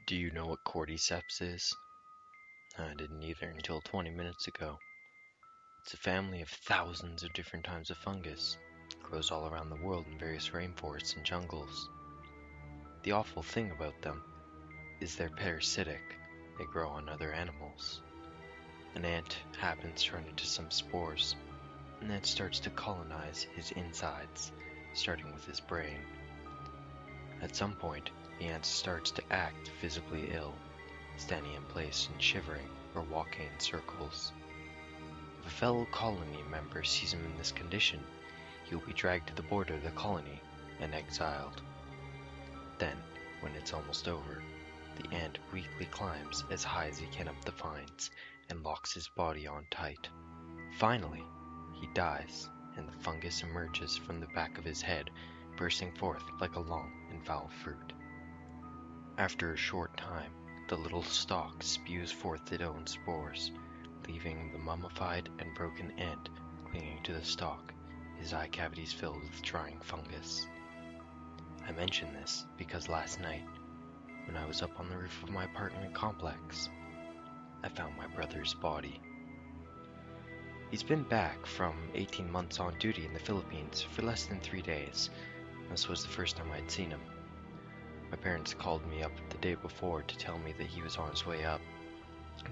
Do you know what Cordyceps is? I didn't either until 20 minutes ago. It's a family of thousands of different types of fungus. It grows all around the world in various rainforests and jungles. The awful thing about them is they're parasitic. They grow on other animals. An ant happens to run into some spores, and then starts to colonize his insides, starting with his brain. At some point, the ant starts to act visibly ill, standing in place and shivering or walking in circles. If a fellow colony member sees him in this condition, he will be dragged to the border of the colony and exiled. Then, when it's almost over, the ant weakly climbs as high as he can up the vines and locks his body on tight. Finally, he dies, and the fungus emerges from the back of his head, bursting forth like a long and foul fruit. After a short time, the little stalk spews forth its own spores, leaving the mummified and broken ant clinging to the stalk, his eye cavities filled with drying fungus. I mention this because last night, when I was up on the roof of my apartment complex, I found my brother's body. He's been back from 18 months on duty in the Philippines for less than 3 days. This was the first time I'd seen him. My parents called me up the day before to tell me that he was on his way up.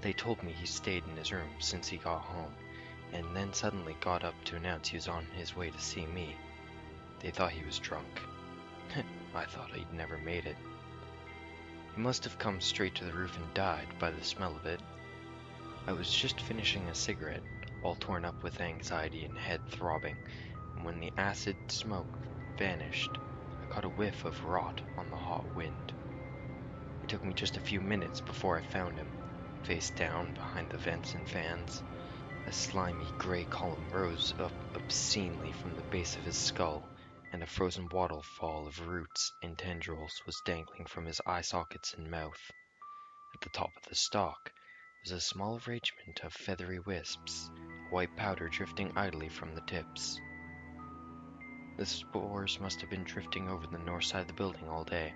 They told me he stayed in his room since he got home, and then suddenly got up to announce he was on his way to see me. They thought he was drunk. I thought he'd never made it. He must have come straight to the roof and died by the smell of it. I was just finishing a cigarette, all torn up with anxiety and head throbbing, and when the acid smoke vanished, I caught a whiff of rot on the hot wind. It took me just a few minutes before I found him, face down behind the vents and fans. A slimy gray column rose up obscenely from the base of his skull, and a frozen waterfall of roots and tendrils was dangling from his eye sockets and mouth. At the top of the stalk was a small arrangement of feathery wisps, white powder drifting idly from the tips. The spores must have been drifting over the north side of the building all day.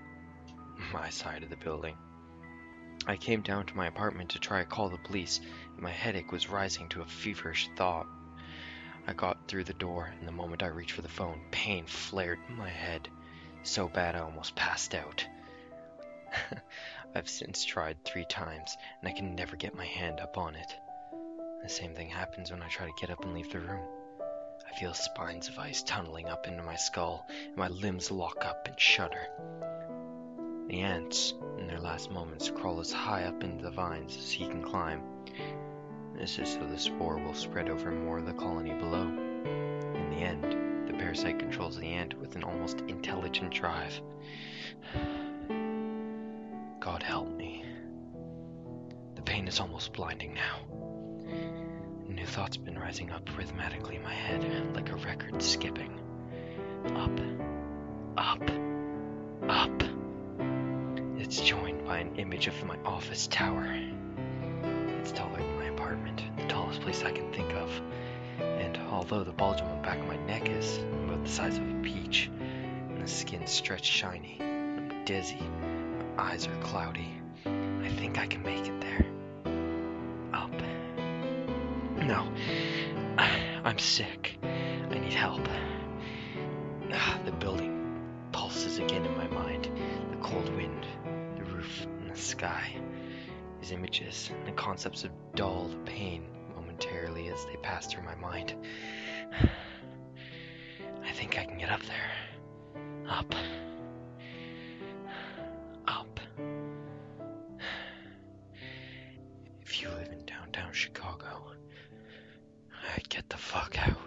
My side of the building. I came down to my apartment to try to call the police, and my headache was rising to a feverish thought. I got through the door, and the moment I reached for the phone, pain flared in my head, so bad I almost passed out. I've since tried 3 times, and I can never get my hand up on it. The same thing happens when I try to get up and leave the room. I feel spines of ice tunneling up into my skull, and my limbs lock up and shudder. The ants, in their last moments, crawl as high up into the vines as he can climb. This is so the spore will spread over more of the colony below. In the end, the parasite controls the ant with an almost intelligent drive. God help me. The pain is almost blinding now. New thoughts been rising up rhythmically in my head, like a record skipping. Up, up, up. It's joined by an image of my office tower. It's taller than my apartment, the tallest place I can think of. And although the bulge on the back of my neck is about the size of a peach, and the skin stretched shiny, I'm dizzy, my eyes are cloudy, I think I can make it there. Up. No, I'm sick. I need help. The building pulses again in my mind. The cold wind, the roof, and the sky. These images and the concepts of dull pain momentarily as they pass through my mind. I think I can get up there. Up. Up. If you live in downtown Chicago, I'd get the fuck out.